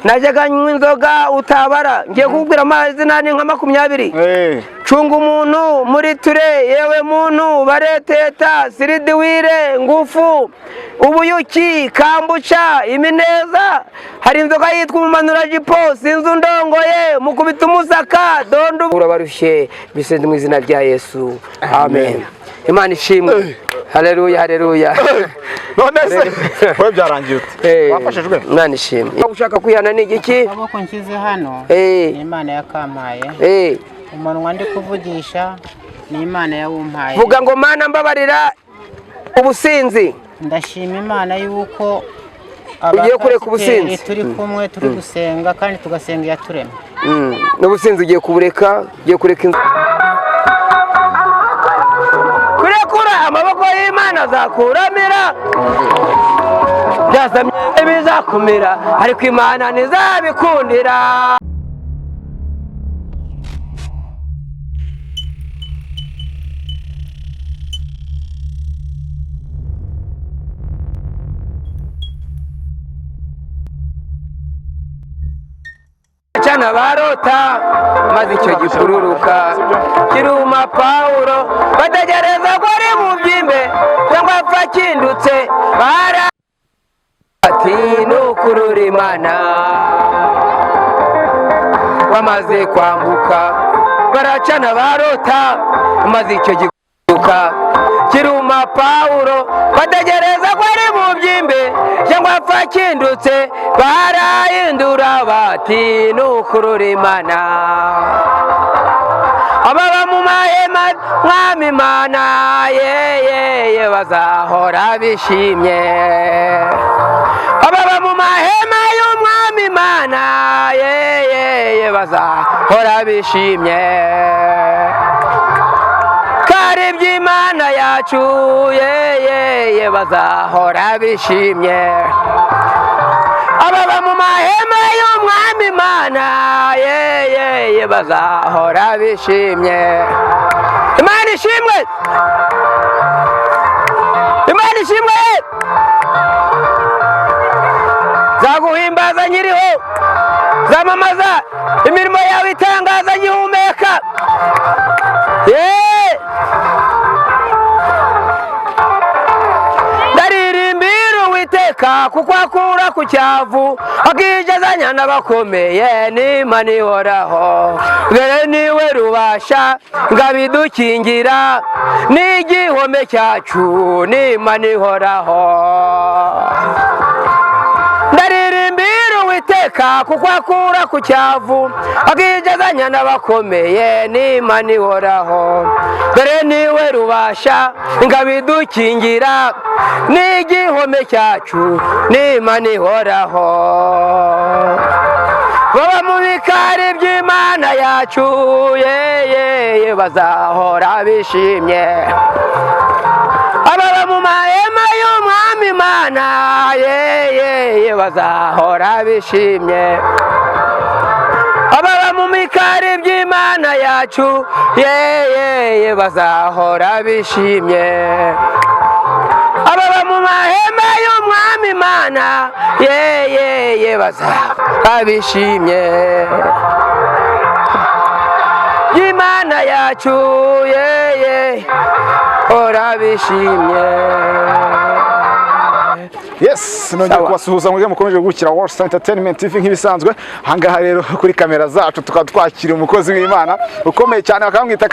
najyaga nywa inzoga utabara ngiye kukubwira amazina ni nka 20 cunga umuntu muri ture yewe muntu bareteta siridiwire ngufu ubuyuki kambuca imineza hari inzoga yitwa umumanura jipo sinzi undongoye mukubita umusaka dondo urabarushye bisenze mu izina rya Yesu amen Imana ishimwe haleluya haleluya none se we byarangiye ute wafashijwe Imana ishimwe ushaka kwihana ni igiki abako nkize hano ni Imana yakampaye umunwa ndi kuvugisha ni Imana yawumpaye vuga ngo Mana mbabarira ubusinzi ndashima Imana yuko ugiye kureka ubusinzi turi kumwe turi gusenga kandi tugasenga yaturemye n'ubusinzi ugiye kubureka ugiye kureka kurekura amaboko y'Imana azakuramira byasamye bizakumira ariko Imana ntizabikundira cyana barota maze icyo gifururuka kiruma Paulo bategereza ko ari mu byimbe cyangwa apfa kindutse bara ati nukurura Imana wamaze kwambuka baracana barota maze icyo gifururuka kiruma Paulo bategereza ko ari mu byimbe cyangwa apfa kindutse barahindura bati nukurura Imana ababa mu mahema mwami Imana ye bazahora bishimye ababa mu mahema y'umwami Imana ye bazahora bishimye kare by'Imana yacu ye bazahora bishimye ababa mu mahema y'umwami Imana ye bazahora bishimye Imana ishimwe Imana ishimwe zaguhimbaza nyiriho zamamaza imirimo yawe itangaza gihumeka ndaririmbira Uwiteka kuko akura ku cyavu akigezanya n'abakomeye n'Imana ihoraho dore niwe rubasha ngabidukingira n'igihome cyacu n'Imana ihoraho ndaririmbira Uwiteka kuko akura ku cyavu akigezanya n'abakomeye n'Imana ihoraho dore niwe rubasha ngabidukingira n'igihome cyacu n'Imana ihoraho baba mu bikari by'Imana yacu ye bazahora bishimye ababa mu mahema y'umwami Imana ye bazahora bishimye ababa mu bikari by'Imana yacu ye bazahora bishimye ababa mu mahema y'umwami Imana ye bazahora bishimye y'Imana yacu ye hora bishimye Yes, nongeye kubasuhuza mwebwe mukomeje gukira World Entertainment TV nk'ibisanzwe. Hangaha rero kuri kamera zacu tukaba twakira umukozi w'Imana ukomeye cyane bakamwita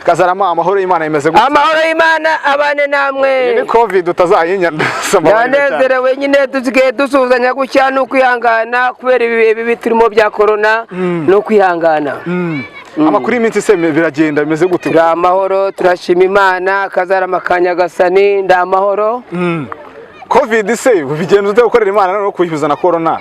Kazarama amahoro y'Imana imeze gute? Amahoro y'Imana abane namwe. Ni Covid utazayinyandasa amahoro. Yanezerewe nyine tuzigiye dusuzanya gucya no kwihangana kubera ibi turimo bya corona no kwihangana. Amakuru y'iminsi se biragenda bimeze gute? Turi amahoro turashima Imana Kazarama Kanyagasani ndamahoro. Covid se bigenda ute gukorera Imana no kuyihuza na corona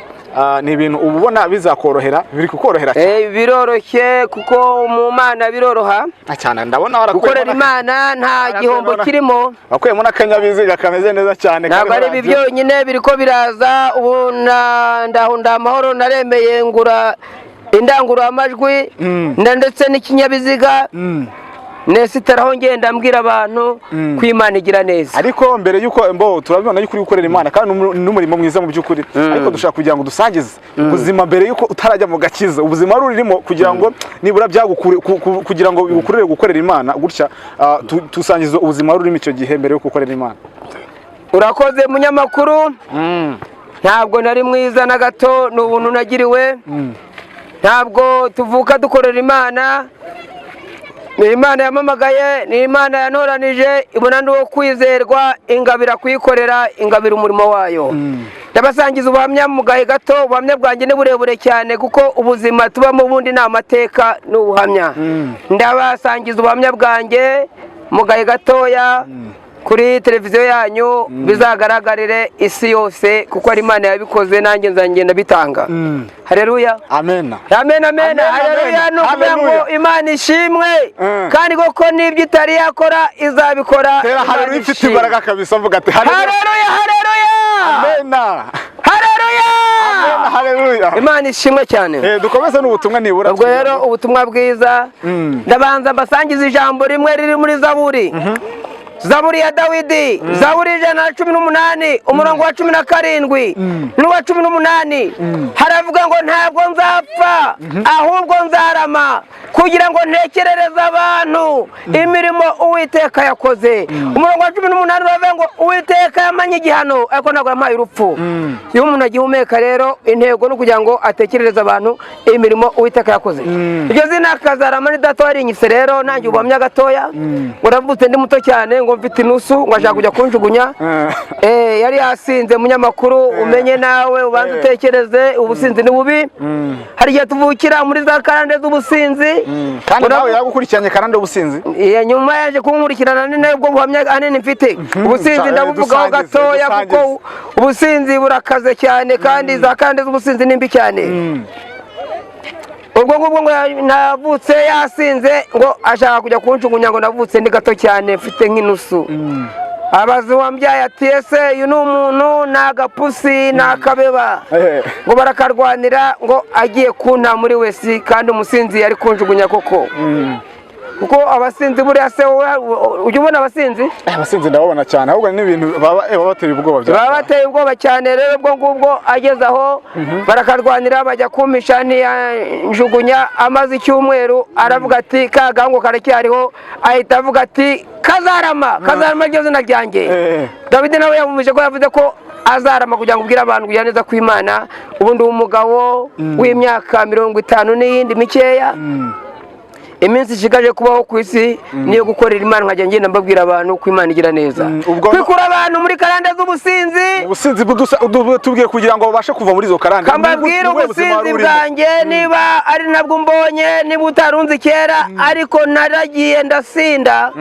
ni ibintu ubona bizakorohera biri kukorohera cyane biroroshye kuko mu Mana biroroha cyane ndabona warakorera Imana nta gihombo kirimo bakuyemo n'akanyabiziga kameze neza cyane ntabwo ari ibi byonyine biriko biraza ubu ndahunda amahoro naremeye ngura indangura amajwi ndetse n'ikinyabiziga nesitaraho ngenda mbwira abantu ko Imana igira neza. Ariko mbere yuko turabibona yuko uri gukorera Imana kandi n'umurimo mwiza mu by'ukuri, ariko dushaka kugira ngo dusangize ubuzima mbere yuko utarajya mu gakiza, ubuzima ruririmo kugira ngo nibura byagukure kugira ngo bigukurire gukorera Imana gutya, tusangize ubuzima rurimo icyo gihe mbere yuko ukorera Imana. Urakoze munyamakuru. Ntabwo nari mwiza na gato, n'ubuntu nagiriwe. Ntabwo tuvuka dukorera Imana. Ni Imana yamamagaye, ni Imana yanoranije, ibona ndi wo kwizerwa, ingabira kuyikorera, ingabira umurimo wayo. Ndabasangiza ubuhamya mu gahe gato, ubuhamya bwanjye ni burebure cyane kuko ubuzima tubamo ubundi ni amateka n'ubuhamya. Ndabasangiza ubuhamya bwanjye mu gahe gatoya kuri televiziyo yanyu, bizagaragarire isi yose kuko ari Imana yabikoze, nanjye nzagenda bitanga. Haleluya. Amen. Amen, amen. Haleluya. Nukuvuga ngo Imana ishimwe kandi koko n'ibyo itari yakora izabikora. Tera haleluya ifite imbaraga kabisa, mvuga ati haleluya, haleluya. Amen. Haleluya. Amen, haleluya. Imana ishimwe cyane. Dukomeze n'ubutumwa nibura. Ubwo rero ubutumwa bwiza, ndabanza mbasangiza ijambo rimwe riri muri Zaburi. Zaburi ya Dawidi, Zaburi 118, umurongo wa 17 n'uwa 18, haravuga ngo ntabwo nzapfa ahubwo nzarama kugira ngo ntekerereze abantu imirimo Uwiteka yakoze. Umurongo wa 18 uravuga ngo Uwiteka yamanye igihano ariko ntabwo yampaye urupfu. Iyo umuntu agihumeka rero intego no kugira ngo atekerereze abantu imirimo Uwiteka yakoze. Iryo zina Kazarama ni data warinyise rero, nanjye ubamya gatoya uravutse ndi muto cyane ngo mfite inusu ngo ashaka kujya kunjugunya. Yari yasinze munyamakuru, umenye nawe ubanza utekereze, ubusinzi ni bubi. Hari igihe tuvukira muri za karande z'ubusinzi, kandi nawe yagukurikiranye karande ubusinzi. Nyuma yaje kunkurikirana ni nabwo buhamya hanini mfite. Ubusinzi ndabuvugaho gatoya kuko ubusinzi burakaze cyane kandi za karande z'ubusinzi ni mbi cyane. Ubwo ngubwo ngo navutse yasinze ngo ashaka kujya kunjugunya, ngo navutse ndi gato cyane mfite nk'inusu. Abazi wambyaye ati ese uyu ni umuntu, ni agapusi, ni akabeba, ngo barakarwanira ngo agiye kunta muri wesi, kandi umusinzi yari kunjugunya koko. Kuko abasinzi buriya se ujya ubona abasinzi? Abasinzi ndababona cyane, ahubwo ni ibintu baba bateye ubwoba cyane. Baba bateye ubwoba cyane rero, ubwo ngubwo ageze aho barakarwanira, bajya kumisha njugunya. Amaze icyumweru aravuga ati kagango karacyariho, ahita avuga ati Kazarama. Kazarama ryo zina ryanjye. Dawidi nawe yamumije ko yavuze ko azarama kugira ngo ubwire abantu kugira neza kw'Imana. Ubundi umugabo w'imyaka 50 n'iyindi mikeya, iminsi ishigaje kubaho ku isi niyo gukorera Imana, nkajya ngenda mbabwira abantu ko Imana igira neza. Kwikura abantu muri karande z'ubusinzi, ubusinzi tubwiye kugira ngo babashe kuva muri izo karande. Kambabwira ubusinzi bwanjye niba ari nabwo mbonye, niba utarunze kera, ariko naragiye ndasinda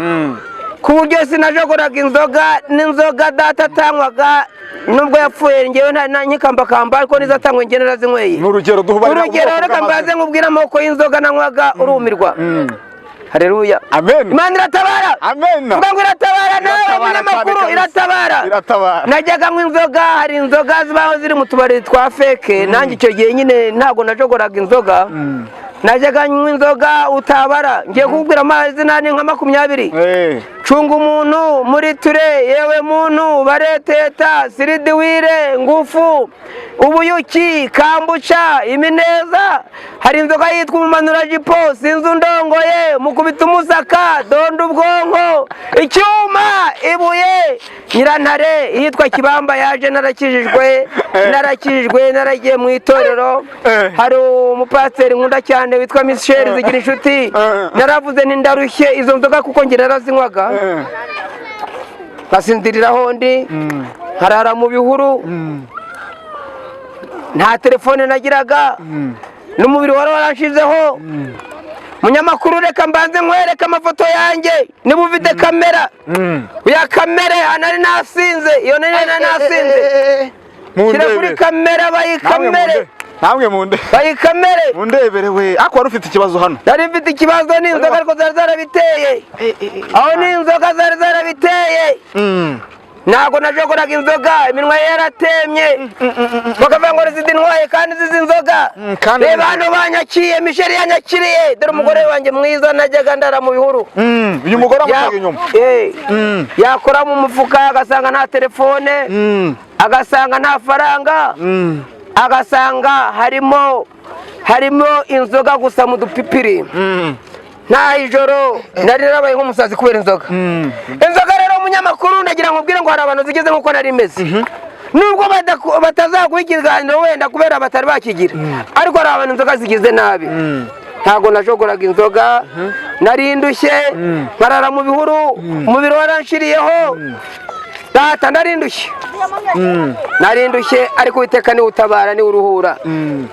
ku buryo sinajogoraga inzoga, n'inzoga data atanywaga nubwo yapfuye ngewe nkikambakamba, ariko nizo atanywe ngewe narazinyweye. N'urugero duhubarira. Urugero reka mbaze nkubwira amoko y'inzoga nanywaga urumirwa. Haleluya. Amen. Imana iratabara. Amen. Vuga ngo iratabara nawe munyamakuru, iratabara. Najyaga nywa inzoga, hari inzoga zibaho ziri mu tubari twa feke, nanjye icyo gihe nyine ntabwo najogoraga inzoga. Najyaga nywa inzoga utabara, ngiye kukubwira amazina ni nka 20. Cunga umuntu, muri ture, yewe muntu, bareteta, siridiwire, ngufu, ubuyuki, kambuca, imineza. Hari inzoga yitwa umumanurajipo, sinzi ndongoye, mukubita umusaka, dondo ubwonko, icyuma, ibuye, nyirantare, yitwa Kibamba yaje narakijijwe, naragiye mu itorero. Hari umupasiteri nkunda cyane witwa Michel Zigira inshuti, naravuze nti ndarushye izo nzoga kuko ngira narazinywaga. Basindiriraho ndi, harara mu bihuru, nta telefone nagiraga, n'umubiri wari warashizeho. Munyamakuru reka mbanze nkwereka amafoto yanjye niba ufite kamera. Uya kamera anari nasinze, iyo nari nasinze. Kira kuri kamera bayikamere. Namwe munde. Bayikamere. Mundebere we. Ako wari ufite ikibazo hano. Nari mfite ikibazo n'inzoga ariko zari zarabiteye. Aho n'inzoga zari zarabiteye. ntabwo najogoraga inzoga iminwa yaratemye bakavuga ngo zidintwaye kandi zizi inzoga reba hano banyakiye Michel yanyakiriye dore umugore wanjye mwiza najyaga ndara mu bihuru uyu mugore amucaga inyuma yakora mu mufuka agasanga nta telefone agasanga nta faranga agasanga harimo inzoga gusa mu dupipiri nta ijoro nari narabaye nk'umusazi kubera inzoga inzoga rero umunyamakuru ndagira ngo ubwire ngo hari abantu zigeze nk'uko nari meze nubwo batazaguha ikiganiro wenda kubera batari bakigira ariko hari abantu inzoga zigize nabi ntabwo najogoraga inzoga nari ndushye nkarara mu bihuru umubiri waranshiriyeho data nari ndushye ariko Uwiteka niwe utabara niwe uruhura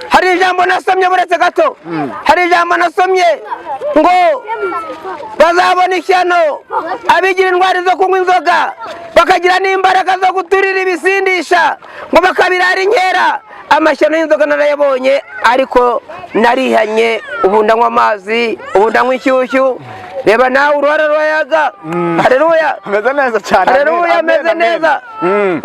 hari ijambo nasomye buretse gato hari ijambo nasomye ngo bazabona ishyano abigira indwara zo kunywa inzoga bakagira n'imbaraga zo guturira ibisindisha ngo bakabirara inkera amashyano y'inzoga narayabonye ariko narihanye ubu ndanywa amazi ubu ndanywa inshyushyu reba nawe uruhare rurayaga haleluya ameze neza cyane haleluya ameze neza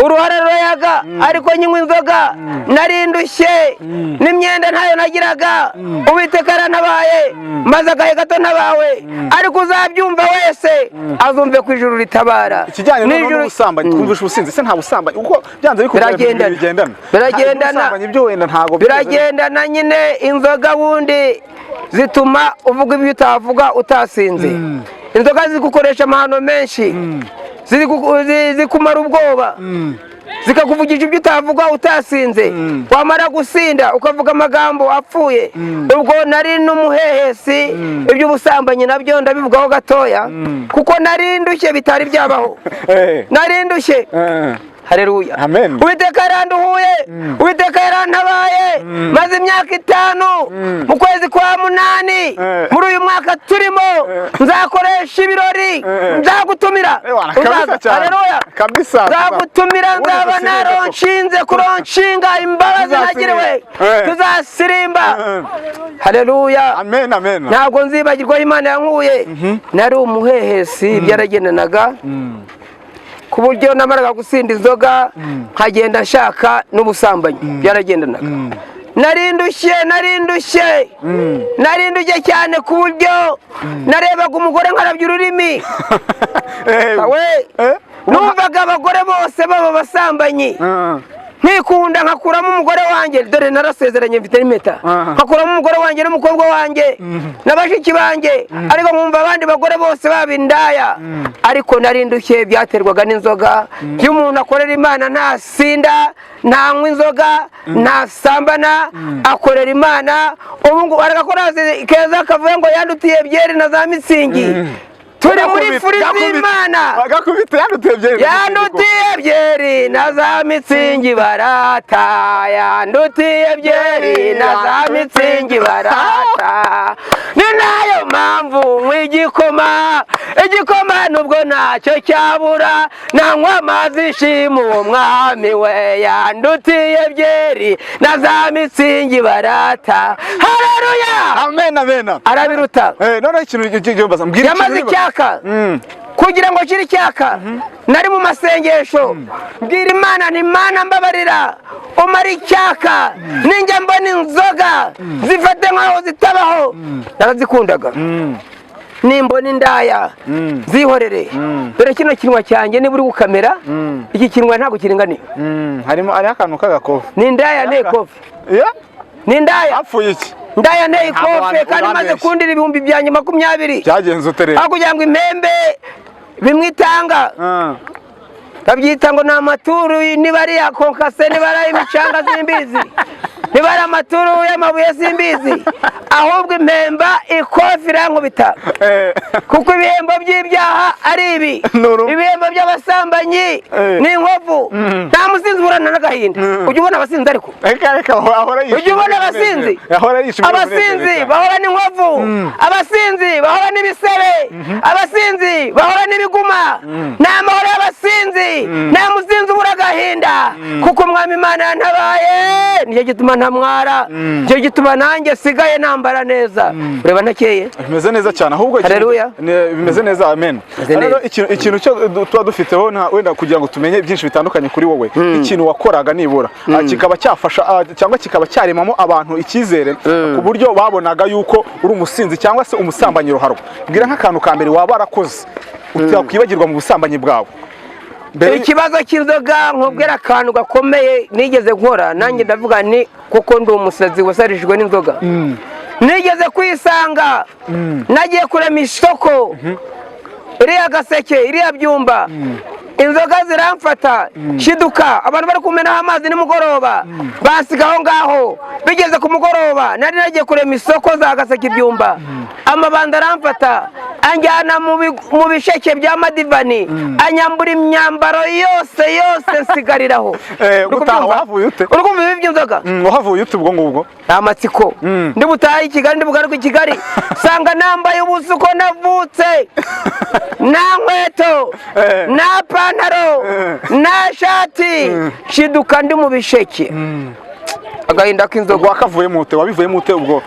uruhare rurayaga ariko nywa inzoga nari ndushye n'imyenda ntayo nagiraga Uwiteka yarantabaye maze agahe gato ntabawe ariko uzabyumva wese azumve ku ijuru ritabara ikijyanye n'ubusambanyi twumvisha ubusinzi se nta busambanyi uko byanze biragendana nyine inzoga wundi zituma uvuga ibyo utavuga utasinze inzoga zigukoresha amahano menshi zikumara ubwoba zikakuvugisha ibyo utavuga utasinze wamara gusinda ukavuga amagambo apfuye ubwo nari n'umuhehesi iby'ubusambanyi nabyo ndabivugaho gatoya kuko nari ndushye bitari byabaho nari ndushye haleluya amen Uwiteka yaranduhuye Uwiteka yarantabaye maze imyaka 5 mu kwezi kwa 8 muri uyu mwaka turimo nzakoresha ibirori nzagutumira haleluya kabisa nzagutumira nzaba naronshinze kuronshinga imbabazi nagiriwe tuzasirimba haleluya amen amen ntabwo nzibagirwa Imana yankuye nari umuhehesi byaragendanaga ku buryo namaraga gusinda inzoga nkagenda nshaka n'ubusambanyi byaragendanaga nari ndushye cyane ku buryo narebaga umugore nkarabya ururimi numvaga abagore bose baba basambanyi nkikunda nkakuramo umugore wanjye dore narasezeranye mfite n'impeta nkakuramo umugore wanjye n'umukobwa wanjye n'abashiki banjye ariko nkumva abandi bagore bose baba indaya ariko nari ndushye byaterwaga n'inzoga iyo umuntu akorera Imana ntasinda ntanywa inzoga ntasambana akorera Imana ubu ngo aragakoraze keza kavuye ngo yandutiye byeri na za mitsingi turi muri furi z'Imana yandutiye byeri na za mitsingi barata yandutiye byeri na za mitsingi barata ni nayo mpamvu nk'igikoma nubwo ntacyo cyabura nanywa amazi shima uwo mwami we yandutiye byeri na za mitsingi barata haleluya amen amen arabiruta none ikintu mbwira yamaze icyaka kugira ngo kiri icyaka nari mu masengesho mbwira Imana nti Mana mbabarira umara icyaka ninjya mbona inzoga zifate nkaho zitabaho narazikundaga nimbona indaya zihorere dore kino kinwa cyanjye niba uri gukamera iki kinwa ntabwo kiringaniye harimo ari akantu k'agakofi ni indaya nteye kofi ni indaya apfuye iki ndaya nteye kofi kandi maze kundira ibihumbi byanjye 20 byagenze utere kugira ngo impembe bimwitanga babyita ngo ni amaturu niba ari ya konkase niba ari imicanga z'imbizi niba ari amaturu y'amabuye z'imbizi ahubwo impemba ikofi irankubita kuko ibihembo by'ibyaha ari ibi ibihembo by'abasambanyi ni inkovu nta musinzi burana n'agahinda ujya ubona abasinzi ariko ujya ubona abasinzi bahora n'inkovu abasinzi bahora n'ibisebe abasinzi bahora n'ibiguma ni amahoro y'abasinzi nta musinzi ubura agahinda kuko umwami Imana yantabaye nicyo gituma ntamwara icyo gituma nanjye sigaye nambara neza ureba ntakeye bimeze neza cyane ahubwo bimeze neza amen rero ikintu cyo tuba dufiteho wenda kugira ngo tumenye byinshi bitandukanye kuri wowe ikintu wakoraga nibura kikaba cyafasha cyangwa kikaba cyaremamo abantu icyizere ku buryo babonaga yuko uri umusinzi cyangwa se umusambanyi ruharwa bwira nk'akantu ka mbere waba warakoze utakwibagirwa mu busambanyi bwawe ikibazo cy'inzoga nkubwira akantu gakomeye nigeze nkora nanjye ndavuga ni kuko ndi umusazi wasarijwe n'inzoga nigeze kwisanga nagiye kurema isoko iriya Gaseke iriya Byumba inzoga ziramfata shiduka abantu bari kumenaho amazi nimugoroba basiga aho ngaho bigeze ku mugoroba nari nagiye kurema isoko za Gaseke Byumba amabanda aramfata anjyana mu bisheke bya Madivani anyambura imyambaro yose nsigariraho wahavuye ute uri kumva ibi by'inzoga wahavuye ute ubwo ngubwo amatsiko ndi butaha i Kigali ndi bugaruka i Kigali sanga nambaye ubusa uko navutse na nkweto na pantaro na shati shiduka ndi mu bisheke agahinda k'inzoga wakavuyemo ute wabivuyemo ute ubwo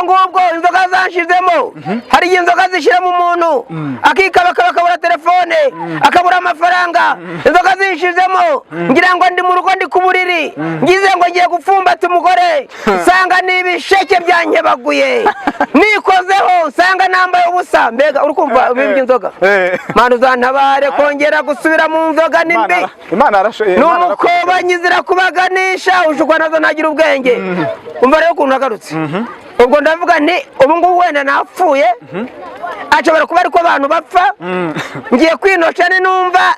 ngubwo inzoga zanshizemo hari igihe inzoga zishyira mu muntu akikabakaba akabura telefone akabura amafaranga inzoga zinshizemo ngira ngo ndi mu rugo ndi ku buriri ngize ngo ngiye gupfumbata umugore nsanga ni ibisheke byankebaguye nikozeho nsanga nambaye ubusa mbega uri kumva ibyo inzoga mana uzantabare kongera gusubira mu nzoga ni mbi n'umukobanyi zirakubaganisha ushukwa nazo nagira ubwenge umva rero ukuntu nagarutse ubwo ndavuga nti ubu ngubu wenda napfuye ashobora kuba ariko abantu bapfa ngiye kwinosha numva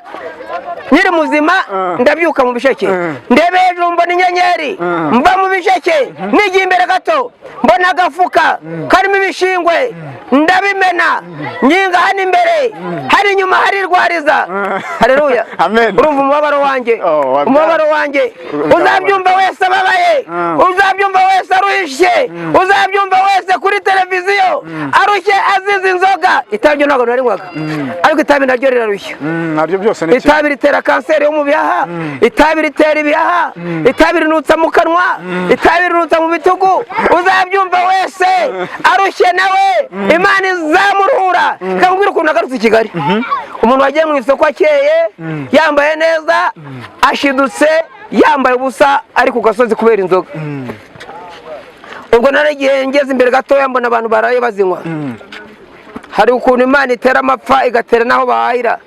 nyiri muzima ndabyuka mu bisheke ndebe hejuru mbona inyenyeri mba mu bisheke nigiye imbere gato mbona agafuka karimo ibishingwe ndabimena nyinga hano imbere hari inyuma hari rwariza haleluya urumva umubabaro wanjye uzabyumva wese ababaye uzabyumva wese arushye uzabyumva wese kuri televiziyo arushye azize inzoga itabi ntabwo narinywaga ariko itabi naryo rirarushya naryo byose ni itabi ritera kanseri yo mu bihaha itabi ritera ibihaha itabi rinutsa mu kanwa itabi rinutsa mu bitugu uzabyumva wese arushye nawe Imana izamuruhura kamubwira ukuntu nagarutse i Kigali umuntu wagiye mu isoko akeye yambaye neza ashidutse yambaye ubusa ari ku gasozi kubera inzoga ubwo naragiye ngeze imbere gatoya mbona abantu baraye bazinywa hari ukuntu Imana itera amapfa igatera naho bahahira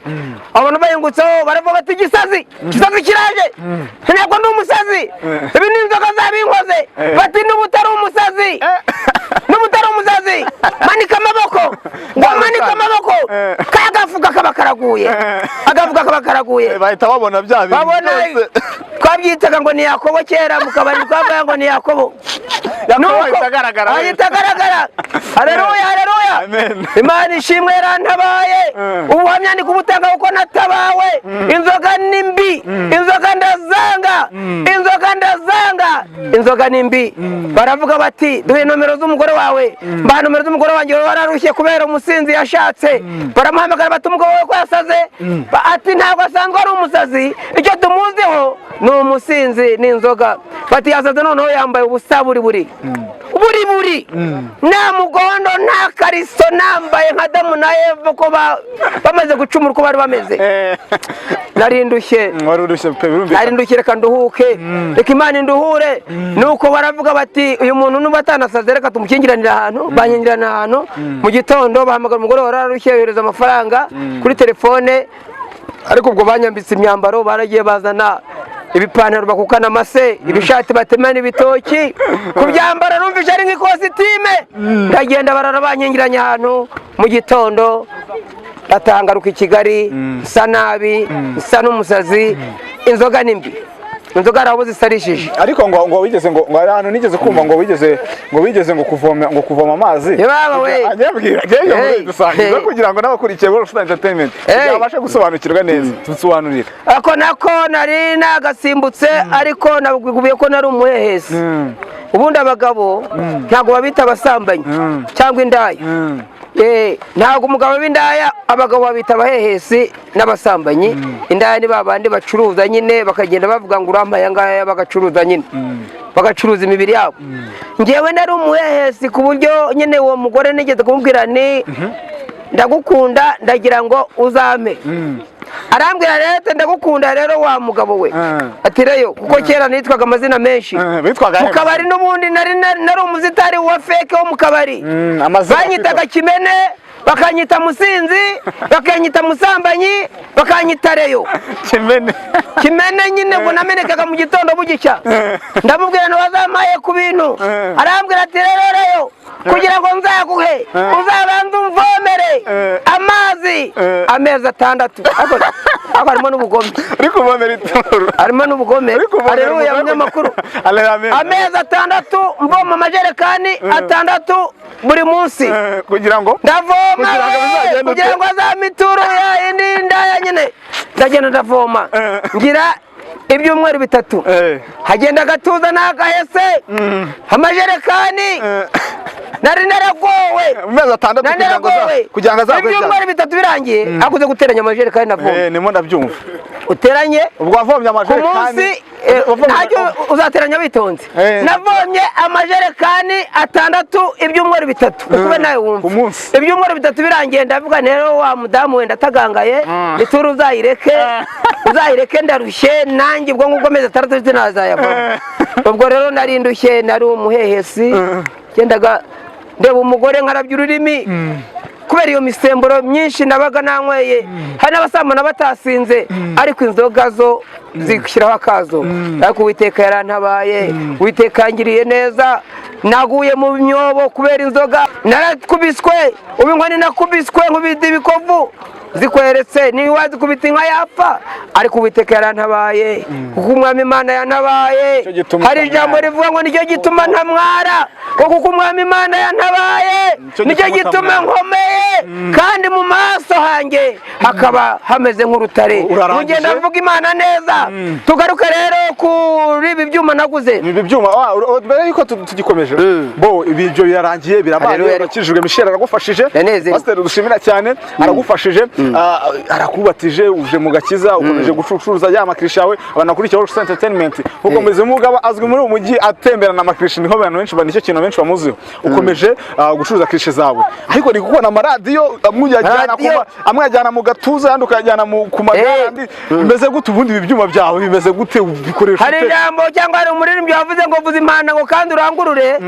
abantu bayingutseho baravuga bati igisazi kiraje ntabwo ndi umusazi ibi ni inzoga zabinkoze bati n'ubutari umusazi manika amaboko ngo manika amaboko kagafuka kaba karaguye bahita babona bya bintu byose twabyitaga ngo ni Yakobo kera mu kabari twavuga ngo ni Yakobo itagaragara haleluya Imana ishimwe yarantabaye ubuhamya ndi kubutanga kuko natabawe inzoga ni mbi inzoga ni mbi baravuga bati duhe nomero z'umugore wawe mbaha nomero z'umugore wanjye wararushye kubera umusinzi yashatse baramuhamagara bati umugabo we ko yasaze ati ntabwo asanzwe ari umusazi icyo tumuziho ni umusinzi n'inzoga bati yasaze noneho yambaye ubusa buri nta mugondo nta kariso nambaye nka Adamu na Eva ko bamaze gucumura uko bari bameze narindushye reka nduhuke reka Imana induhure nuko baravuga bati uyu muntu nuba atanasaze reka tumukingiranira ahantu banyingirana ahantu mu gitondo bahamagara umugore wararushye yohereza amafaranga kuri telefone ariko ubwo banyambitse imyambaro baragiye bazana ibipantaro bakukana amase ibishati batemana ibitoki kubyambara numvise ari nk'ikositime ndagenda bararabanyingiranya ahantu mu gitondo atangaruka i Kigali isa nabi isa n'umusazi inzoga ni mbi inzoga arabo zisarishije ariko ngo wigeze ngo hano nigeze kumva ngo wigeze ngo kuvoma amazi yaba we anyabwira genge dusangiza kugira ngo n'abakurikiye Wolf Entertainment babashe gusobanukirwa neza tusobanurira ako nako nari nagasimbutse ariko nabigubiye ko nari umuhehesi ubundi abagabo ntago babita abasambanyi cyangwa indaya ntabwo umugabo w'indaya abagabo babita abahehesi n'abasambanyi. Indaya ni babandi bacuruza nyine bakagenda bavuga ngo urampaye ngaya bagacuruza nyine bagacuruza imibiri yabo. Ngewe nari umuhehesi ku buryo nyine uwo mugore nigeze kumubwira ni ndagukunda ndagira ngo uzame. Arambwira rero ndagukunda rero wa mugabo we ati reyo kuko kera nitwaga amazina menshi mu kabari n'ubundi nari umuzitari wa feke wo mu kabari. Banyitaga Kimene, bakanyita Musinzi, bakanyita Musambanyi, bakanyita Reyo. Kimene nyine ngo namenekaga mu gitondo bugicya. Ndamubwira ngo wazamaye ku bintu. Arambwira ati rero Reyo kugira ngo nzaguhe uzabanza umvomere amazi amezi 6. Harimo n'ubugome. Ariko kuvomera itoro. Harimo n'ubugome. Haleluya munyamakuru. Amezi 6 mvoma amajerekani 6 buri munsi. Kugira ngo ndavoma kugira ngo azamituro ya indi ndaya nyine. Ndagenda ndavoma. Ngira ibyumweru 3. Hagenda gatuza n'agahese. Amajerekani. Nari naragowe. Amezi 6 kugira ngo azagwe. Ibyumweru 3 birangiye akuze guteranya amajerekani navoma. Nimo ndabyumva. Uteranye ubwo wavomye amajerekani ntacyo uzateranya bitonze. Navomye amajerekani 6 ibyumweru 3 ukube nawe wumva. Ibyumweru 3 birangiye ndavuga rero wa mudamu wenda atagangaye ituru uzayireke ndarushye nanjye ubwo ngumeze 6 zinazayavoma. Ubwo rero nari ndushye nari umuhehesi gendaga ndeba umugore nkarabya ururimi kubera iyo misemburo myinshi nabaga nanyweye. Hari n'abasambana batasinze ariko inzoga zo zikishiraho akazo. Ariko Uwiteka yarantabaye, Uwiteka yangiriye neza. Naguye mu myobo kubera inzoga, narakubiswe ubinkoni nakubiswe nkubita ibikovu zikweretse ni wazi kubita inka yapfa. Ariko Uwiteka yarantabaye kuko umwami Imana yantabaye. Hari ijambo rivuga ngo nicyo gituma ntamwara kuko umwami Imana yantabaye, nicyo gituma nkomeye kandi mu maso hanjye hakaba hameze nk'urutare. Ugenda mvuga Imana neza. Tugaruke rero kuri ibi byuma naguze. Ibi byuma mbere yuko tugikomeje bo ibyo birarangiye birabaye. Bakijijwe Michel aragufashije. Pastor dushimira cyane aragufashije. Arakubatije uje mu gakiza ukomeje gucuruza ya makrishi yawe abanakurikiye All Entertainment. Ukomeze umugabo azwi muri umujyi atemberana amakrishi niho abantu benshi banicyo kintu benshi bamuziho. Ukomeje gucuruza krishi zawe ariko ni kuko na maradiyo amwajyana mu gatuza yandi ukajyana ku magara bimeze gute ubundi ibi byuma byawe bimeze gute ubikoresha? Hari ijambo cyangwa hari umuririmbyi wavuze ngo vuza Imana ngo kandi urangurure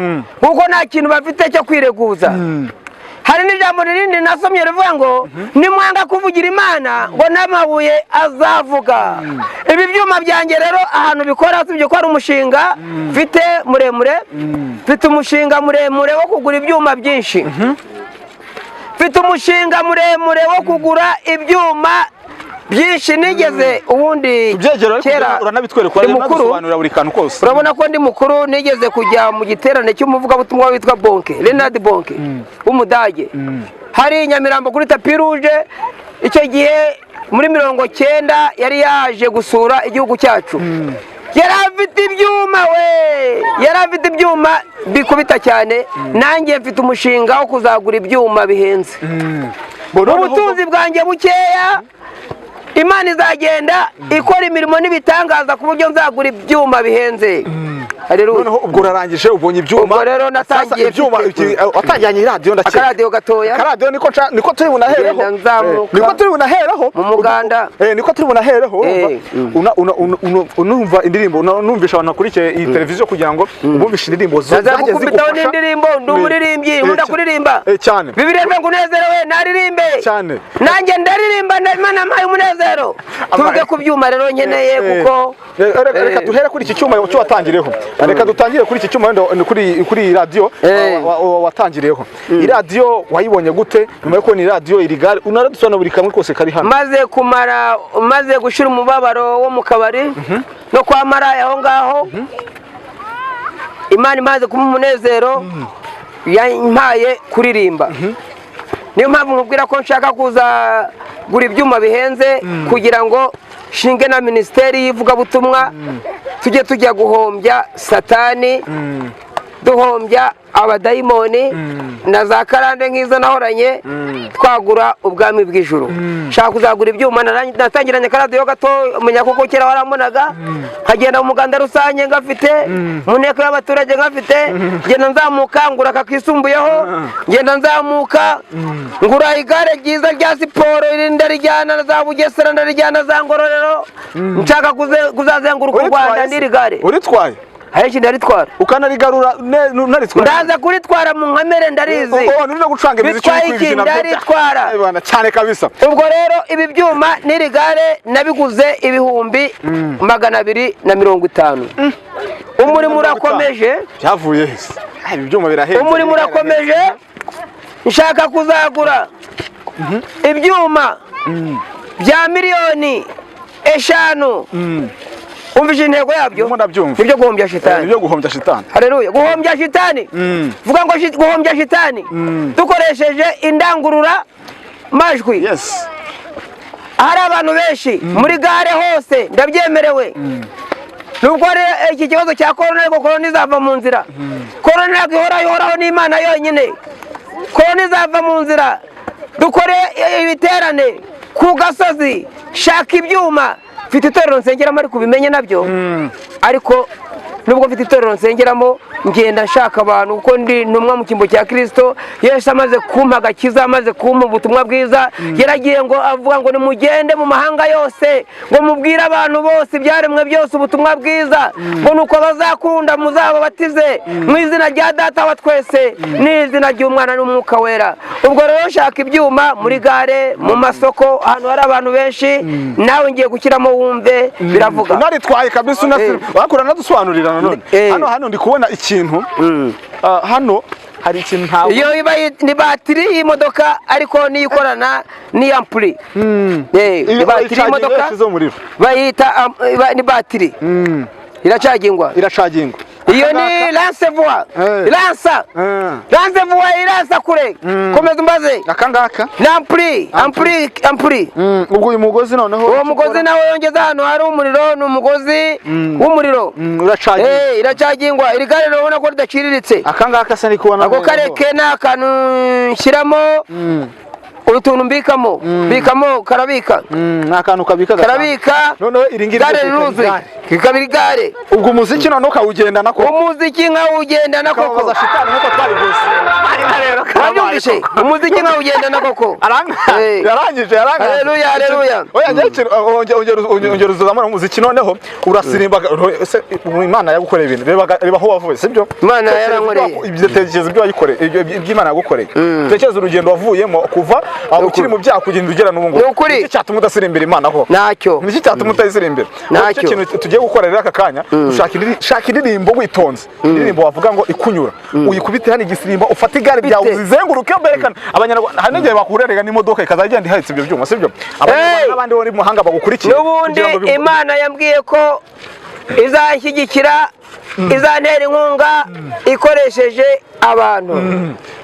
kuko nta kintu bafite cyo kwireguza. Hari n'ijambo rindi nasomye rivuga ngo nimwanga kuvugira Imana ngo n'amabuye azavuga. Ibi byuma byanjye rero ahantu bikora sibyo ko ari umushinga mfite muremure. Mfite umushinga muremure wo kugura ibyuma byinshi. Mfite umushinga muremure wo kugura ibyuma byinshi nigeze ubundi kera uranabitwereka unabisobanurira buri kantu kose. Urabona ko ndi mukuru nigeze kujya mu giterane cy'umuvuga butumwa witwa Bonke Leonard Bonke w'Umudage. Hari Nyamirambo kuri tapi rouge. Icyo gihe muri 90 yari yaje gusura igihugu cyacu. Yarafite ibyuma yarafite ibyuma bikubita cyane. Nanjye mfite umushinga wo kuzagura ibyuma bihenze. Ubutunzi bwanjye bukeya Imana izagenda ikora imirimo n'ibitangaza ku buryo nzagura ibyuma bihenze. Haleluya. Noneho ubwo urarangije ubonye ibyuma. Ubwo rero natangiye ibyuma watangiranye radio ndakira. Akaradiyo gatoya. Akaradiyo niko turi bunahereho. Niko turi bunahereho mu muganda. Niko turi bunahereho. Unumva indirimbo unumvisha abantu kurikiye iyi televiziyo kugira ngo ubumvishe indirimbo zageze zigufasha. N'indirimbo ndumuririmbyi nkunda kuririmba. Cyane. Bibiliya ngo unezerewe naririmbe. Cyane. Nanjye ndaririmba Imana mpaye umunezero. Tuvuge ku byuma rero nkeneye kuko reka duhere kuri iki cyuma cyo watangireho. Reka dutangire kuri iki cyuma kuri radio watangireho. I radio wayibonye gute nyuma yuko ni radio irigare unaradusona buri kamwe kose kari hano. Maze gushira umubabaro wo mu kabari no kwa maraya aho ngaho. Imana imaze kuma umunezero yampaye kuririmba. Niyo mpamvu nkubwira ko nshaka kuza gura ibyuma bihenze kugira ngo shinge na ministeri y'ivuga butumwa tujye tujya guhombya satani duhombya abadayimoni na za karande nk'izo nahoranye twagura ubwami bw'ijuru. Nshaka kuzagura ibyuma, natangiranye akaradiyo gato umenya kuko kera waramunaga, nkagenda mu muganda rusange ngafite, mu nteko y'abaturage ngafite, ngenda nzamuka ngura akakisumbuyeho, ngenda nzamuka ngura igare ryiza rya siporo ndarijyana za Bugesera, ndarijyana za Ngororero, nshaka kuzazenguruka u Rwanda n'iri gare. Uritwaye? Henshi ndaritwara. Ukanarigarura naritwara? Ndaza kuritwara mu nkamere ndarizi. Nurira gucanga imiziki y'ukwizina ndaritwara. Cyane kabisa. Ubwo rero ibi byuma n'iri gare nabiguze ibihumbi 250. Umurimo urakomeje. Byavuye he? Ibi byuma birahenze. Umurimo urakomeje. Nshaka kuzagura ibyuma bya miliyoni 5. Umvise intego yabyo? Nibyo guhombya shitani. Nibyo guhombya shitani. Haleluya. Guhombya shitani. Vuga ngo guhombya shitani. Dukoresheje indangurura majwi. Yes. Hari abantu benshi muri gare hose ndabyemerewe. Nubwo iki kibazo cya corona, ariko corona izava mu nzira. Corona ihoraho n'Imana yonyine. Corona izava mu nzira. Dukore ibiterane ku gasozi, shaka ibyuma. Mfite itorero nsengeramo ariko ubimenye nabyo, ariko nubwo mfite itorero nsengeramo ngenda nshaka abantu kuko ndi ntumwa mu cyimbo cya Kristo. Yesu amaze kumpa agakiza, amaze kumpa ubutumwa bwiza, yaragiye ngo avuga ngo nimugende mu mahanga yose ngo mubwire abantu bose ibyaremwe byose ubutumwa bwiza, ngo nuko bazakunda muzababatize mu izina rya Data wa twese n'izina ry'Umwana n'Umwuka wera. Ubwo rero nshaka ibyuma muri gare, mu masoko, ahantu hari abantu benshi, nawe ngiye gushyiramo wumve biravuga. Naritwaye kabisa wakura nadusobanurira none. Hano ndi kubona ikintu. Hano hari ikintu ntawe. Iyo ni batiri y'imodoka ariko niyo ikorana ni ampli. Ni batiri y'imodoka bayita ni batiri. Iracagingwa. Iyo ni lancevoi. Lancevoi irasa kure. Komeza umbaze. Akangaka. Ampli. Ubwo uyu mugozi noneho. Uwo mugozi nawe yongeza hano hari umuriro, ni umugozi w'umuriro. Uracagingwa. Iracagingwa. Iri gare urabona ko ridaciriritse. Akangaka se ni kubona. Ako kareke n'akantu nshyiramo utuntu mbikamo karabika. N'akantu kabika. Noneho iringira gare ruzuye. Kikabiri gare. Ubwo umuziki noneho kawugenda nako. Umuziki nkawugenda nako. Kabaza shitani nkuko twabivuze. Wabyumvise? Umuziki nkawugenda nako. Yarangije. Haleluya. Oya ongera uzamura umuziki noneho urasirimba. Imana yagukoreye ibintu. Reba aho wavuye, sibyo? Imana yarankoreye. Ibitekerezo byo wayikoreye, iby'Imana yagukoreye. Tekereza urugendo wavuyemo kuva ukiri mu byaha kugenda ugera n'ubu ngubu. Iki cyatuma udasirimbira Imana ho? Nacyo. Niki cyatuma utayisirimbira? Icyo kintu tugiye gukora rero aka kanya, ushaka indirimbo witonze. Indirimbo wavuga ngo ikunyura. Uyikubite hano igisirimbo, ufata igare ryawe uzizenguruke berekana. Abanyarwanda hari n'igihe bakurerega n'imodoka ikazagenda ihetse ibyo byuma, sibyo? Abanyarwanda n'abandi bari mu mahanga bagukurikiye. N'ubundi Imana yambwiye ko izanshyigikira, izantera inkunga ikoresheje abantu.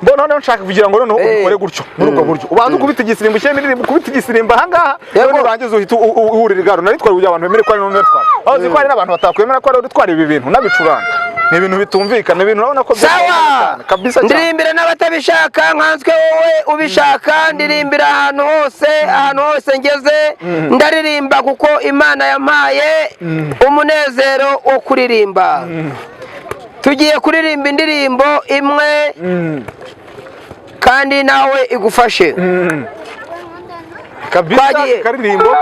Mbona noneho nshaka kugira ngo noneho ukore gutyo muri ubwo buryo. Ubanza ukubita igisirimbo cyane indirimbo, ukubita igisirimbo ahangaha. None urangiza uhita uhurira igaro. Naritwara kugira abantu bemere ko ari none natwara. Aho zikwa ari n'abantu batakwemera ko ari utwara ibi bintu nabicuranga. Ni ibintu bitumvikana, ibintu urabona ko kabisa. Ndirimbira n'abatabishaka nkanswe wowe ubishaka, ndirimbira ahantu hose ngeze ndaririmba kuko Imana yampaye umunezero wo kuririmba. Tugiye kuririmba indirimbo imwe kandi nawe igufashe. Kabisa karirimbo.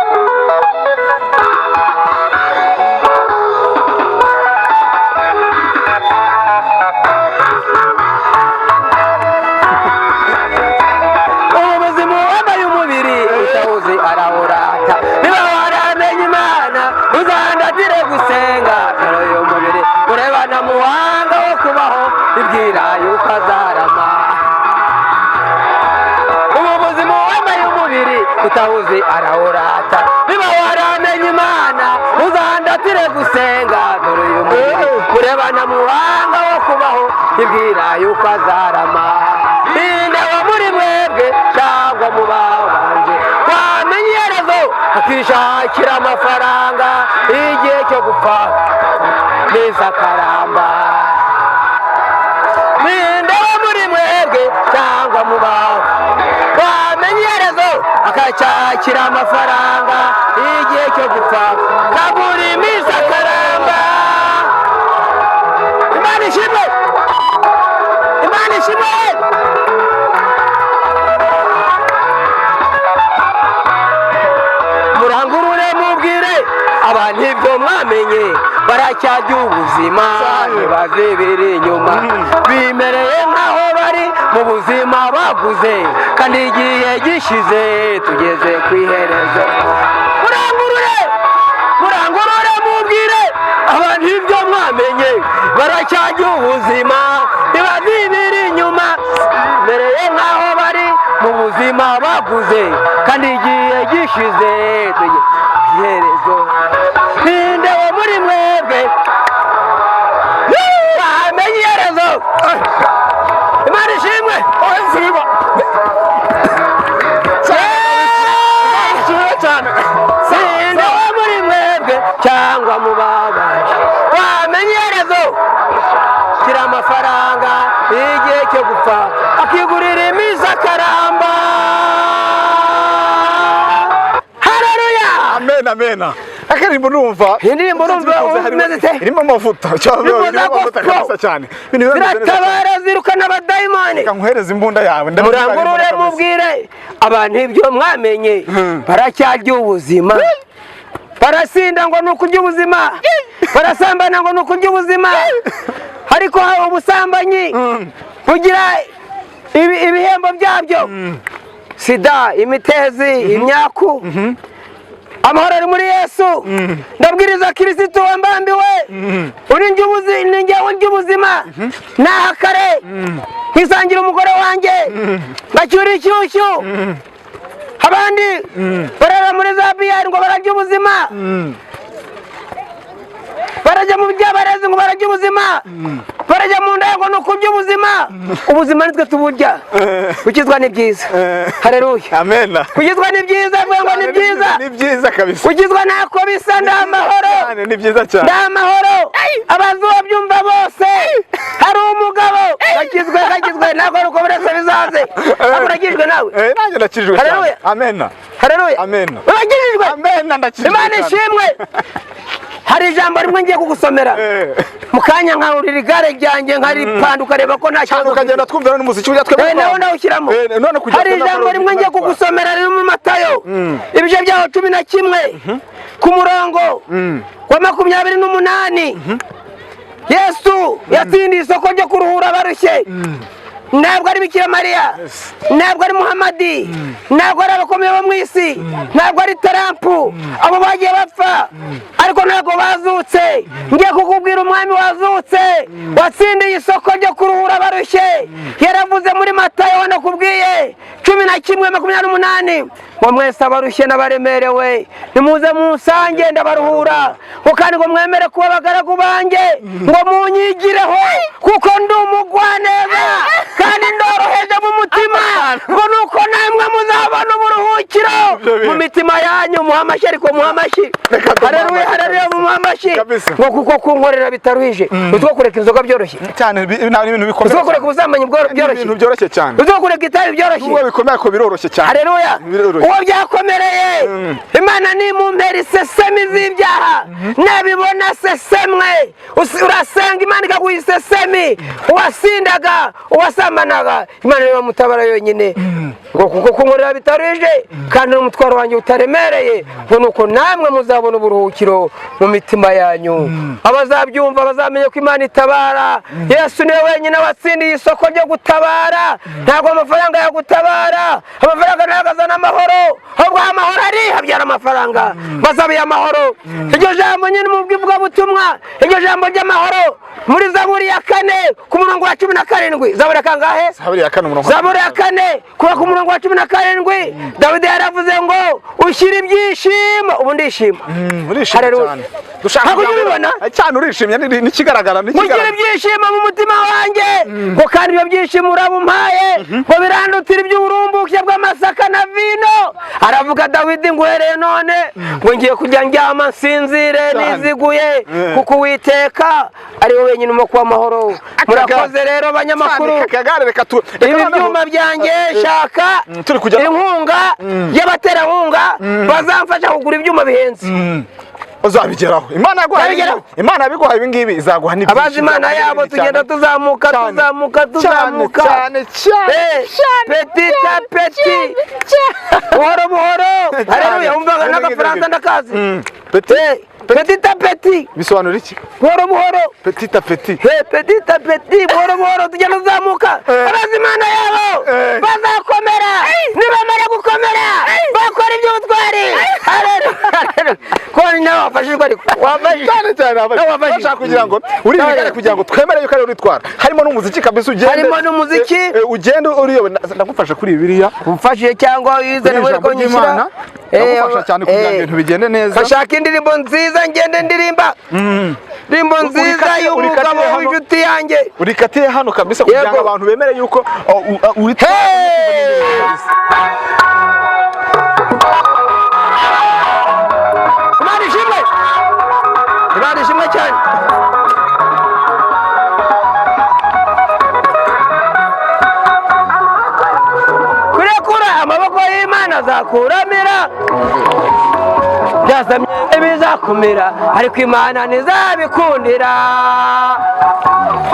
Utahuzi arahorata niba waramenye Imana uzandatire gusenga dore uyu mubiri kurebana mu buhanga wo kubaho ibwira yuko azarama. Inde wo muri mwebwe cyangwa mu babanje wamenye iherezo akishakira amafaranga igihe cyo gupfa neza karamba. bawe wamenya iherezo akacyakira amafaranga igihe cyo gupfa kabura iminsi akaramba. Imana ishimwe, Imana ishimwe. Murangurure mubwire abantu ibyo mwamenye baracyajya ubuzima ntibazibire inyuma bimereye nk'aho bari mu buzima baguze kandi igihe gishize tugeze ku iherezo. Murangurure mubwire abantu ibyo mwamenye baracyajya ubuzima ntibazibire inyuma bimereye nk'aho bari mu buzima baguze kandi igihe gishize tugeze ku iherezo. Ninde wo muri mwebwe wamenye iherezo? Imana ishimwe. Ninde wo muri mwebwe cyangwa mubabaje wamenye iherezo kira amafaranga igihe cyo gupfa akigurira iminsi akaramba. Haleluya, amen amen. Akaririmbo numva indirimbo numva irimo amavuta kabisa cyane ziratabara zirukana abadayimoni. Kankuhereza imbunda yawe. Murangurure mubwire abantu ibyo mwamenye baracyarya ubuzima barasinda ngo ni ukurya ubuzima barasambana ngo ni ukurya ubuzima ariko ubusambanyi bugira ibihembo byabyo sida imitezi imyaku. Amahoro ari muri Yesu. Ndabwiriza Kristo wambambiwe uri njyewe ndya ubuzima naha kare nkisangira umugore wanjye bacyura ishyushyu abandi barara muri za biyari ngo bararya ubuzima barajya mu byabarezi ngo bararya ubuzima barajya mu nda ngo ni ukurya ubuzima. Ubuzima nitwe tuburya kugizwa ni byiza. Haleluya, amen. kugizwa ni byiza ngo ni byiza, ni byiza kabisa. kugizwa nako bisa ndamahoro, ni byiza cyane ndamahoro. Abazobyumva bose hari umugabo kagizwe nako uko buretse bizaze akuragijwe nawe. Nanjye ndakijwe cyane. Amen, haleluya, amen. uragijwe, amen. Ndakijwe. Imana ishimwe. Hari ijambo rimwe ngiye kugusomera mukanya nkaurira igare ryanjye nkaripanda ukareba ko nta cyangwa ukagenda twumvira n'umuziki ujya twebwe nawe nawushyiramo. Hari ijambo rimwe ngiye kugusomera riri mu Matayo ibice byaho 11 ku murongo wa 28. Yesu yatsindiye isoko ryo kuruhura abarushye. Ntabwo ari Bikira Mariya, ntabwo ari Muhamadi, ntabwo ari abakomeye bo mu isi, ntabwo ari Tarampu. Abo bagiye bapfa ariko ntabwo bazutse. Ngiye kukubwira umwami wazutse watsindiye isoko ryo kuruhura abarushye. Yaravuze muri Matayo wanakubwiye 11:28 ngo mwese abarushye n'abaremerewe nimuze munsange ndabaruhura ngo kandi ngo mwemere kuba abagaragu banjye ngo munyigireho kuko ndi umugwaneza kandi ndoroheje mu mutima ngo nuko namwe muzabona uburuhukiro mu mitima yanyu. Muhamashyi ariko muhamashyi. Haleluya, haleluya, muhamashyi ngo kuko kunkorera bitaruhije. Uzwo kureka inzoga byoroshye cyane ibintu bikomeye. Uzwo kureka ubusambanyi byoroshye. Ibintu byoroshye cyane. Uzwo kureka itabi byoroshye. Ubwo bikomeye ko biroroshye cyane. Haleluya, uwo byakomereye Imana ni mumpera isesemi z'ibyaha nabibona sesemwe urasenga Imana ikaguha isesemi. Uwasindaga uwasambanaga Imana niyo mutabara yonyine ngo kuko kunkorera bitaruhije kandi n'umutwaro wanjye utaremereye ngo nuko namwe muzabona uburuhukiro mu mitima yanyu. Abazabyumva bazamenye ko Imana itabara. Yesu niwe wenyine watsindiye isoko ryo gutabara. Ntabwo amafaranga yagutabara, amafaranga ntagazana amahoro, ahubwo amahoro ari habyara amafaranga. Basabiye amahoro. Iryo jambo nyine mu bw'ivugabutumwa, iryo jambo ry'amahoro muri Zaburi ya 4 ku murongo wa 17. Zaburi ya kangahe? Zaburi ya 4 Zaburi ya 4 kuva ku murongo umurongo wa 17 Dawidi yaravuze ngo ushyira ibyishimo ubu ndishima. Urishimye cyane. Dushaka kubibona cyane urishimye n'ikigaragara mugira ibyishimo mu mutima wanjye ngo kandi ibyo byishimo urabumpaye ngo birandutira iby'uburumbuke bw'amasaka na vino. Aravuga Dawidi ngo uhereye none ngo ngiye kujya ndyama nsinzire niziguye kuko Uwiteka ari wowe wenyine mo kuba amahoro. Murakoze rero banyamakuru, ibi byuma byanjye shaka inkunga y'abaterankunga bazamfasha kugura ibyuma bihenze. Uzabigeraho. Imana yabiguhaye ibi ngibi izaguha n'ibyo. Abazi Imana yabo tugenda tuzamuka cyane. Petit à petit. Buhoro. Haleluya, umvaga n'agafaransa ndakazi. Petit à petit. Bisobanura iki? Buhoro. Petit à petit. Petit à petit. Buhoro tugenda tuzamuka. Abazi Imana yabo bazakomera. Nibamara gukomera bakora ibyo butwari. Haleluya. Kwani nawe wafashijwe ariko wafashijwe cyane bashaka kugira ngo uri bigare kugira ngo twemere yuko ari uritwara. Harimo n'umuziki kabisa ugende. Harimo n'umuziki ugende uriyo ndagufasha kuri Bibiliya. Umfashije cyangwa uyizane muri ko nyishyira. Ndagufasha cyane kugira ngo ibintu bigende neza. Fashaka indirimbo nziza ngende ndirimba. Indirimbo nziza y'umugabo w'inshuti yanjye. Urikatiye hano kabisa kugira ngo abantu bemere yuko uritwara. Imana ishimwe cyane. Kurekura amaboko y'Imana azakuramira. Byasamye ibizakumira ariko Imana ntizabikundira.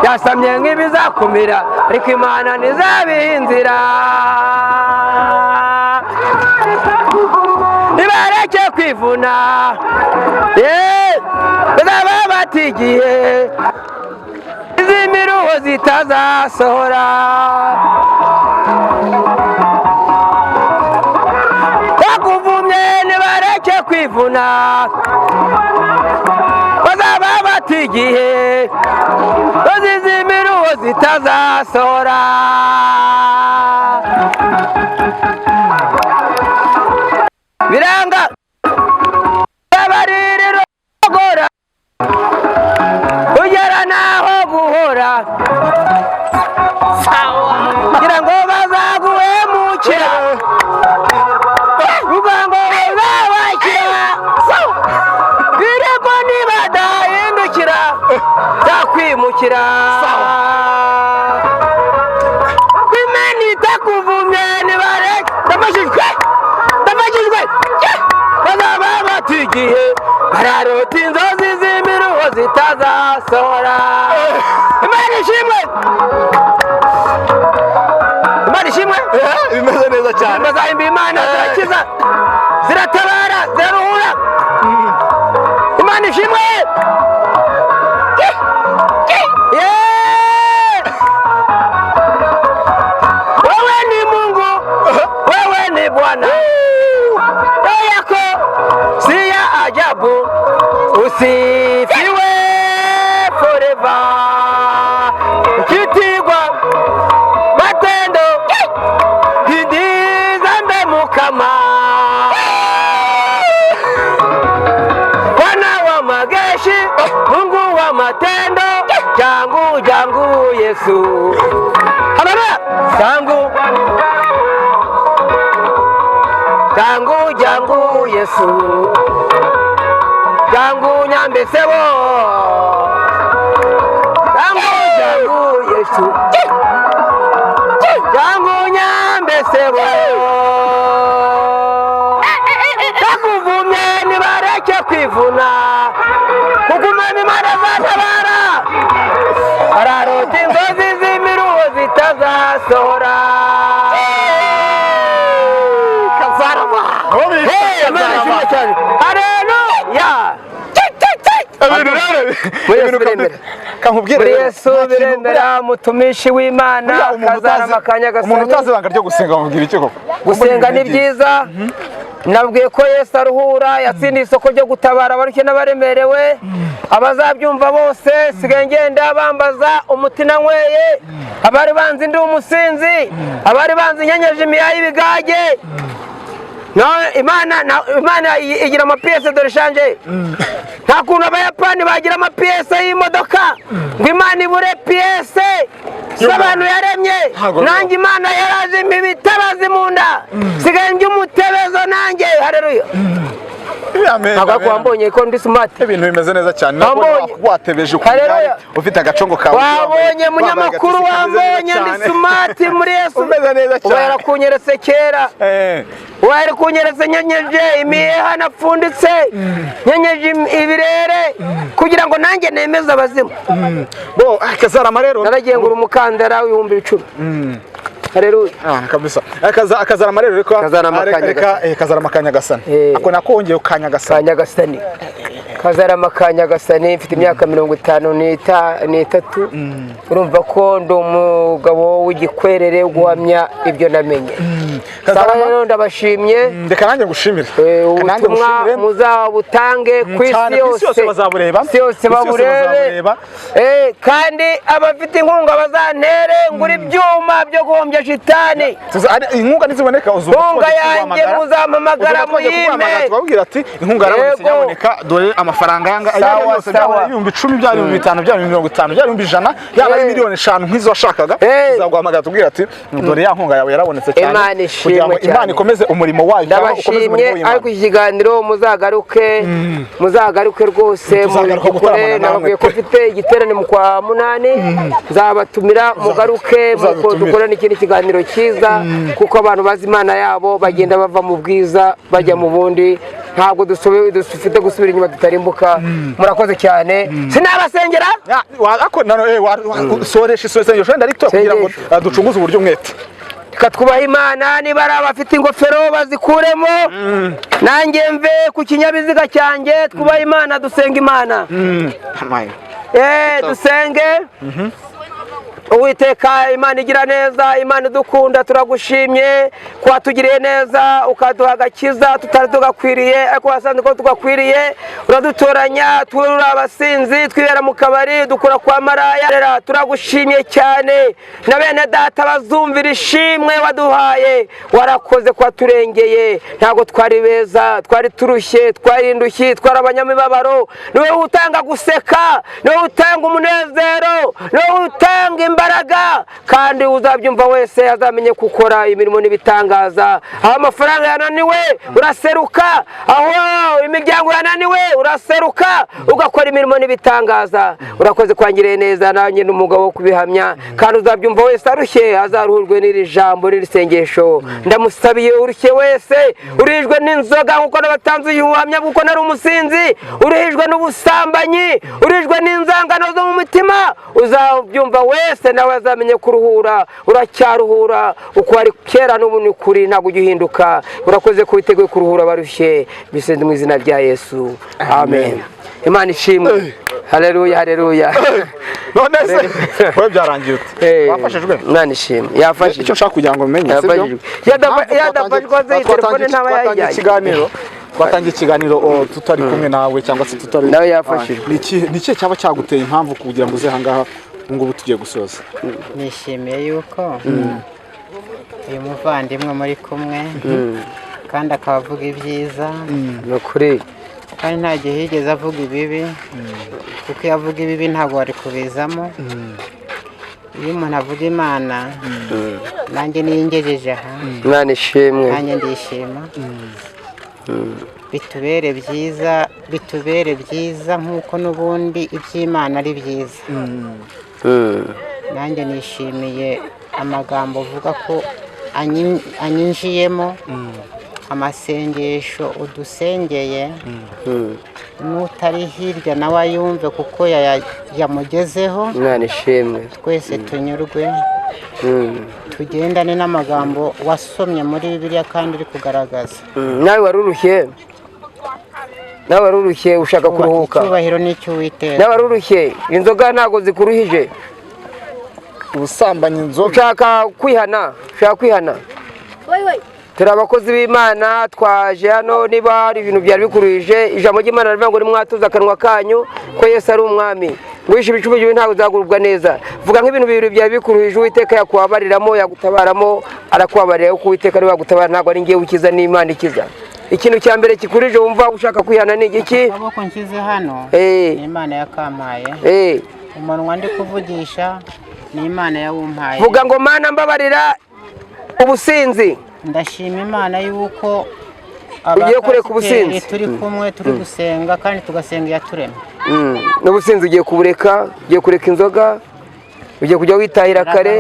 Byasamye nk'ibizakumira ariko Imana ntizabihinzira. Nibareke kwivuna bazaba batigiye izimiruho zitazasohora. Bakuvumye nibareke kwivuna bazaba batigiye izimiruho zitazasohora. Biranga abaririro gora ugera naho guhora kugira ngo bazaguhemukira ugango bazabakira birego nibadahindukira takwimukira. Imana itakuvumye nibareke ndafashijwe bazaba batigiye bararota inzozi z'imiruho zitazasohora. Imana ishimwe. Bimeze neza cyane. Bazahimba Imana zirakiza ziratabara ziraruhura. Imana ishimwe. Wewe ni Mungu, wewe ni Bwana. Si ya ajabu usifiwe forever. Kitigwa matendo hidiza mbe mukama. Bwana wa majeshi, Mungu wa matendo, jangu Yesu. Haleluya. Jangu Yesu. Jangu nyambesebo. Jangu Yesu. Jangu nyambesebo. Takuvumye nibareke kwivuna kuko Imana izatabara. Bararota inzozi z'imiruho zitazasohora. Yesu biremera mutumishi w'Imana kazana makanya gasanya. Umuntu utazi ibanga ryo gusenga mubwira iki koko? Gusenga ni byiza nabwiye ko Yesu aruhura, yatsindiye isoko ryo gutabara abarushye n'abaremerewe. Abazabyumva bose sigaye ngenda bambaza umuti nanyweye, abari banzi ndi umusinzi, abari banzi nyenyeje imiyaha y'ibigage. Imana igira amapiyese dore shanje. Nta kuntu Abayapani bagira amapiyese y'imodoka ngo Imana ibure piyese z'abantu yaremye. Nanjye Imana yaraje imitabazi mu nda, sigaye njye umutebezo nanjye. Haleluya. Ntabwo wambonye ko ndi smart. Ibintu bimeze neza cyane. Watebeje ufite agacongo kawe. Wabonye munyamakuru, wambonye ndi smart muri Yesu. Umeze neza cyane. Wera kunyeretse kera. Wari kunyeretse nyenyeje imiheha napfunditse, nyenyeje ibirere kugira ngo nanjye nemeze abazimu. Bo Kazarama rero naragiye ngura umukandara w'ibihumbi 10. Haleluya. Kabisa. Kazarama rero reka Kazarama Kanyagasani. Ako nakongeye Kanyagasani. Kazarama Kanyagasani mfite imyaka 53. Urumva ko ndi umugabo w'igikwerere guhamya ibyo namenye. Kazarama rero ndabashimye. Ndeka nanjye ngushimire. Ubutumwa muzabutange ku isi yose bazabureba. Yose babureba. Kandi abafite inkunga bazantere ngura ibyuma byo guhombya shitani. Inkunga niziboneka inkunga yanjye muzampamagara muyime. Twabwira ati inkunga yarabonetse nyaboneka dore amafaranga yanga yose byaba 10,000 byari 5,000 byari 50 byari 100 yaba ari miliyoni 5 nk'izo washakaga tuzaguhamagara tubwira ati dore ya nkunga yawe yarabonetse cyane kugira ngo Imana ikomeze umurimo wayo ukomeze umurimo w'Imana. Ariko ikiganiro muzagaruke rwose mukore. Nabwiye ko mfite igiterane mu kwa 8 nzabatumira mugaruke dukora n'ikindi kiganiro cyiza kuko abantu bazi Imana yabo bagenda bava mu bwiza bajya mu bundi. Ntabwo dufite gusubira inyuma tutarimbuka. Murakoze cyane. Sinabasengera ako soresha isengesho wenda rito kugira ngo ducunguze uburyo mwete. Twubaha Imana. Niba ari abafite ingofero bazikuremo, nanjye mve ku kinyabiziga cyanjye. Twubaha Imana, dusenga Imana. Dusenge. Uwiteka Imana igira neza, Imana idukunda, turagushimye ko watugiriye neza ukaduha agakiza tutari tugakwiriye, ariko wasanze ko tugakwiriye. Uradutoranya turi abasinzi twibera mu kabari dukura kwa maraya. Turagushimye cyane na bene data bazumvira ishimwe waduhaye. Warakoze ko waturengeye. Ntabwo twari beza, twari turushye, twari indushyi, twari abanyamibabaro. Niwe utanga guseka, niwe utanga umunezero, niwe utanga imbaraga, kandi uzabyumva wese azamenye gukora imirimo n'ibitangaza. Aho amafaranga yananiwe uraseruka, aho imiryango yananiwe uraseruka ugakora imirimo n'ibitangaza. Urakoze kwangiriye neza, nanjye n'umugabo wo kubihamya, kandi uzabyumva wese arushye azaruhurwe n'iri jambo n'iri sengesho. Ndamusabiye urushye wese, urijwe n'inzoga nkuko nabatanze ubuhamya kuko nari umusinzi, urihijwe n'ubusambanyi, urijwe n'inzangano zo mu mutima, uzabyumva wese nawe azamenye kuruhura. Uracyaruhura uko ari kera n'ubu ni kuri, ntabwo ugihinduka. Urakoze ko witeguye kuruhura abarushye, bisende mu izina rya Yesu, amen. Imana ishimwe. Haleluya, haleluya. None se wowe byarangiye ute? Wafashijwe? Imana ishimwe. Yafashije. Icyo nshaka kugira ngo menye sibyo? Yadafashwa ze telefone ntaba yajyanye. Twatangiye ikiganiro tutari kumwe nawe cyangwa se tutari nawe yafashije. Ni cyo cyaba cyaguteye impamvu kugira ngo uze hangaha ngo tugiye gusoza? Nishimiye yuko uyu muvandimwe muri kumwe kandi akaba avuga ibyiza. No kuri kandi nta gihe yigeze avuga ibibi, kuko iyo avuga ibibi ntabwo wari kubizamo. Iyo umuntu avuga Imana, nanjye niyingejeje aha, Imana ishimwe, nanjye ndishima. bitubere byiza nk'uko n'ubundi iby'Imana ari byiza. Nanjye nishimiye amagambo uvuga ko anyinjiyemo, amasengesho udusengeye. N'utari hirya nawe ayumve kuko yamugezeho. Imana ishimwe. Twese tunyurwe, tugendane n'amagambo wasomye muri Bibiliya kandi uri kugaragaza. Nawe warurushye ushaka kuruhuka. Icyubahiro n'icy'Uwiteka. Nawe warurushye, inzoga ntago zikuruhije. Ubusambanyi, inzoga. Ushaka kwihana. turi abakozi b'Imana twaje hano niba hari ibintu byari bikuruje ijambo ry'Imana rivuga ngo nimwatuza akanwa kanyu ko Yesu ari umwami ngwisha ibicumu byiwe ntabwo uzagurubwa neza vuga nk'ibintu bibiri byari bikuruje Uwiteka yakubabariramo yagutabaramo arakubabarira kuko Uwiteka ari wagutabara ntabwo ari ngiye ukiza n'Imana ikiza ikintu cya mbere kikurije wumva ushaka kwihana ni igiki amaboko nshyize hano ni Imana yakampaye umunwa ndi kuvugisha ni Imana yawumpaye vuga ngo Mana mbabarira ubusinzi ndashima Imana yuko ugiye kureka ubusinzi turi kumwe turi gusenga kandi tugasenga iyaturemye n'ubusinzi ugiye kubureka ugiye kureka inzoga ugiye kujya witahira kare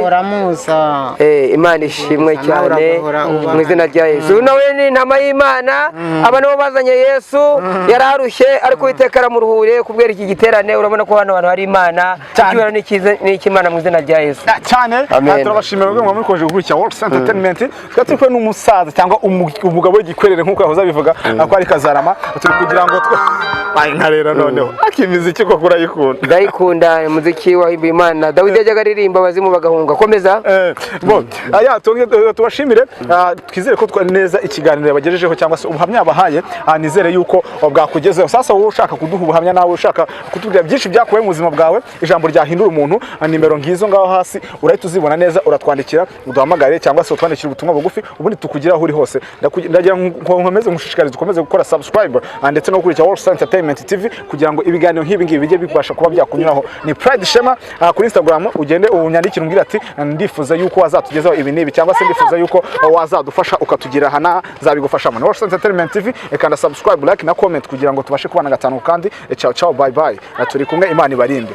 Imana ishimwe cyane mu izina rya Yesu nawe ni intama y'Imana aba nibo bazanye Yesu yararushye ariko Uwiteka aramuruhure kubwira iki giterane urabona ko hano hari Imana cyane n'ikimana mu izina rya Yesu cyane turabashimira ngo mwamikoje gukurikira World Entertainment twari turi n'umusaza cyangwa umugabo w'igikwerere nkuko yahoze abivuga ako ari Kazarama turi kugira ngo nkarera noneho akimiziki ko kurayikunda ndayikunda umuziki wa Imana Dawidi yajyaga aririmba abazimu bagahunga komeza tubashimire twizere ko neza ikiganiro yabagejejeho cyangwa se ubuhamya bahaye nizere yuko bwakugezeho sasa wowe ushaka kuduha ubuhamya nawe ushaka kutubwira byinshi byakubaye mu buzima bwawe ijambo ryahindura umuntu nimero ngizo ngaho hasi urahita uzibona neza uratwandikira uduhamagare cyangwa se utwandikira ubutumwa bugufi ubundi tukugiraho uri hose ndagira nkomeze ngushishikariza ukomeze gukora subscribe ndetse no gukurikira World Entertainment TV kugira ngo ibiganiro nk'ibi ngibi bijye bibasha kuba byakunyuraho ni Pride Shema kuri Instagram ugende unyandikire umbwira ati ndifuza yuko wazatugezaho ibi nibi cyangwa se ndifuza yuko wazadufasha ukatugira hana zabigufashamo World Entertainment TV ekanda subscribe like na comment kugira ngo tubashe kubana gatanu kandi ciao ciao bye bye turi kumwe Imana ibarinde.